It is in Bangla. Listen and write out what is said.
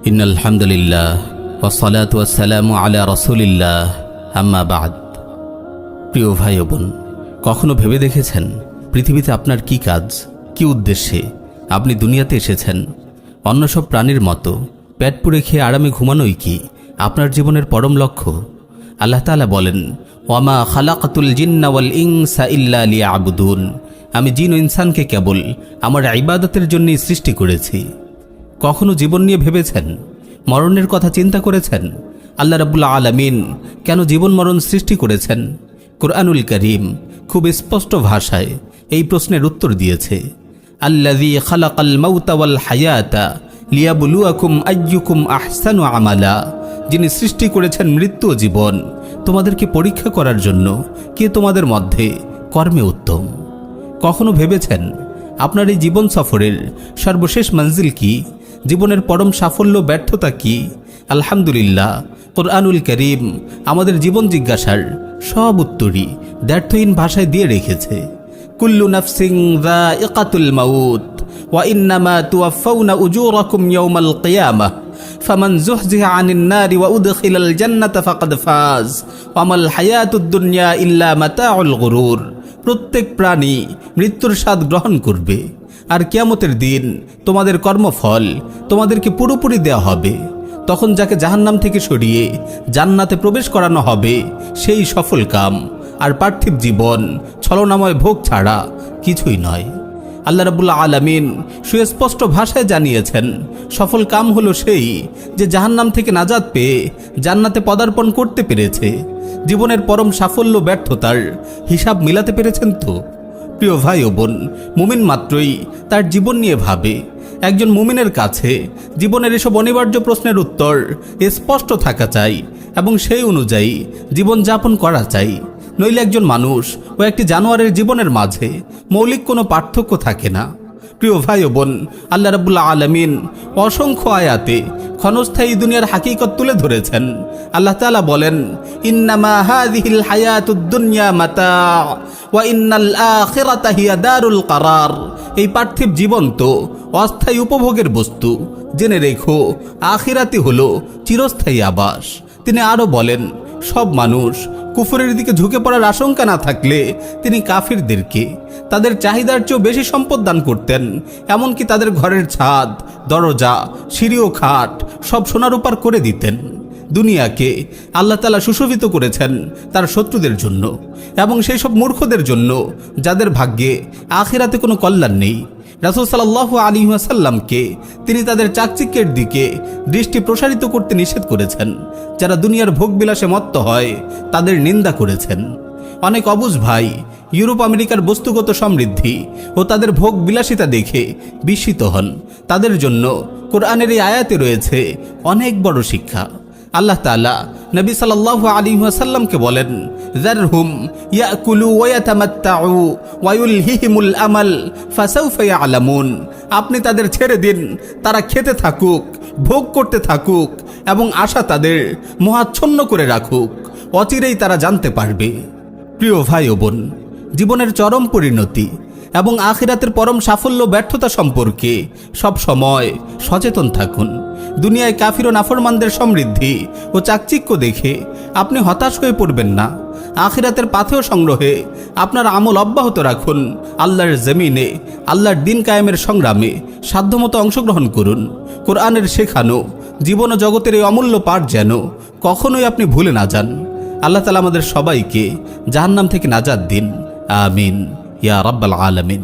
ইন্নাল হামদুলিল্লাহ ওয়াসসালাতু ওয়াসসালামু আলা রাসূলিল্লাহ আম্মা বাদ। প্রিয় ভাই ও বোন, কখনো ভেবে দেখেছেন পৃথিবীতে আপনার কি কাজ, কি উদ্দেশ্যে আপনি দুনিয়াতে এসেছেন? অন্য সব প্রাণীর মতো পেট পুড়ে খেয়ে আরামে ঘুমানোই কি আপনার জীবনের পরম লক্ষ্য? আল্লাহ তাআলা বলেন, ওয়ামা খালাকাতুল জিন্না ওয়াল ইনসা ইল্লা লিয়াবুদুন, আমি জিন ও ইনসানকে কেবল আমার ইবাদতের জন্যই সৃষ্টি করেছি। কখনো জীবন নিয়ে ভেবেছেন? মরণের কথা চিন্তা করেছেন? আল্লাহ রাব্বুল আলামিন কেন জীবন মরণ সৃষ্টি করেছেন? কুরআনুল কারীম খুব স্পষ্ট ভাষায় এই প্রশ্নের উত্তর দিয়েছে। আল্লাযী খালাকাল মাউতা ওয়াল হায়াতা লিয়াবলুয়াকুম আইয়ুকুম আহসানু আমালা, যিনি সৃষ্টি করেছেন মৃত্যু ও জীবন তোমাদেরকে পরীক্ষা করার জন্য কে তোমাদের মধ্যে কর্মে উত্তম। কখনো ভেবেছেন আপনার এই জীবন সফরের সর্বশেষ মঞ্জিল কি? জীবনের পরম সাফল্য ব্যর্থতা কি? আলহামদুলিল্লাহ, কুরআনুল কারীম আমাদের জীবন জিজ্ঞাসার সব উত্তরই দ্ব্যর্থহীন ভাষায় দিয়ে রেখেছে। কুল্লু নাফসিন যায়িকাতুল মাউত ওয়া ইন্নামা তুওয়াফাউনা উজুরাকুম ইয়াওমাল কিয়ামাহ ফামান যুহজিহা আনিন নারি ওয়া উদখিলাল জান্নাতা ফাকাদ ফাজ ওয়া মাল হায়াতুদ দুনিয়া ইল্লা মাতাউল গুরুর। প্রত্যেক প্রাণী মৃত্যুর স্বাদ গ্রহণ করবে, আর কিয়ামতের দিন তোমাদের কর্মফল তোমাদেরকে পুরোপুরি দেওয়া হবে। তখন যাকে জাহান্নাম থেকে সরিয়ে জান্নাতে প্রবেশ করানো হবে সেই সফল কাম, আর পার্থিব জীবন ছলনাময় ভোগ ছাড়া কিছুই নয়। আল্লাহ রাব্বুল আলামিন সুস্পষ্ট ভাষায় জানিয়েছেন, সফল কাম হলো সেই যে জাহান্নাম থেকে নাজাত পেয়ে জান্নাতে পদার্পণ করতে পেরেছে। জীবনের পরম সাফল্য ব্যর্থতার হিসাব মিলাতে পেরেছেন তো? প্রিয় ভাই ও বোন, মুমিন মাত্রই তার জীবন নিয়ে ভাবে। একজন মুমিনের কাছে জীবনের এসব অনিবার্য প্রশ্নের উত্তর স্পষ্ট থাকা চাই এবং সেই অনুযায়ী জীবন যাপন করা চাই। নইলে একজন মানুষ ও একটি জানোয়ারের জীবনের মাঝে মৌলিক কোনো পার্থক্য থাকে না। প্রিয় ভাই ও বোন, আল্লাহ রাব্বুল আলামিন অসংখ্য আয়াতে ক্ষণস্থায়ী দুনিয়ার হাকিকত তুলে ধরেছেন। আল্লাহ তাআলা বলেন, ইন্নামা হাযিহিল হায়াতুদ দুনিয়া মাতা' ওয়া ইন্নাল আখিরাতা হিয়া দারুল কারার। এই পার্থিব জীবন তো অস্থায়ী উপভোগের বস্তু, জেনে রেখো আখিরাতই হলো চিরস্থায়ী আবাস। তিনি আরো বলেন, সব মানুষ কুফরের দিকে ঝুঁকে পড়ার আশঙ্কা না থাকলে তিনি কাফিরদেরকে তাদের চাহিদার চেয়েও বেশি সম্পদ দান করতেন। এমনকি তাদের ঘরের ছাদ, দরজা, সিঁড়ি ও খাট সব সোনারূপার করে দিতেন। দুনিয়াকে আল্লাহ তাআলা সুশোভিত করেছেন তার শত্রুদের জন্য এবং সেই সব মূর্খদের জন্য যাদের ভাগ্যে আখিরাতে কোনো কল্যাণ নেই। রাসূল সাল্লাল্লাহু আলাইহি ওয়াসাল্লামকে তিনি তাদের চাকচিক্যের দিকে দৃষ্টি প্রসারিত করতে নিষেধ করেছেন। যারা দুনিয়ার ভোগবিলাসে মত্ত হয় তাদের নিন্দা করেছেন। অনেক অবুঝ ভাই ইউরোপ আমেরিকার বস্তুগত সমৃদ্ধি ও তাদের ভোগ বিলাসিতা দেখে বিস্মিত হন। তাদের জন্য কোরআনের এই আয়াতে রয়েছে অনেক বড় শিক্ষা। আল্লাহ তাআলা নবী সাল্লাল্লাহু আলাইহি ওয়াসাল্লামকে বলেন, যারহুম ইয়াকুলু ওয়া ইয়াতামাত্তাউ ওয়া ইউলহিহিমুল আমাল ফাসাউফা ইয়ালামুন। আপনি তাদের ছেড়ে দিন, তারা খেতে থাকুক, ভোগ করতে থাকুক এবং আশা তাদের মোহাচ্ছন্ন করে রাখুক, অচিরেই তারা জানতে পারবে। প্রিয় ভাই ও বোন, জীবনের চরম পরিণতি এবং আখিরাতের পরম সাফল্য ব্যর্থতা সম্পর্কে সব সময় সচেতন থাকুন। দুনিয়ায় কাফির ও নাফরমানদের সমৃদ্ধি ও চাকচিক্য দেখে আপনি হতাশ হয়ে পড়বেন না। আখিরাতের পাথেয় সংগ্রহে আপনার আমল অব্যাহত রাখুন। আল্লাহর জমিনে আল্লাহর দিন কায়েমের সংগ্রামে সাধ্যমতো অংশগ্রহণ করুন। কোরআনের শেখানো জীবন ও জগতের এই অমূল্য পাঠ যেন কখনোই আপনি ভুলে না যান। আল্লাহ তাআলা আমাদের সবাইকে জাহান্নাম থেকে নাজাত দিন। আমিন ইয়া রাব্বাল আলামিন।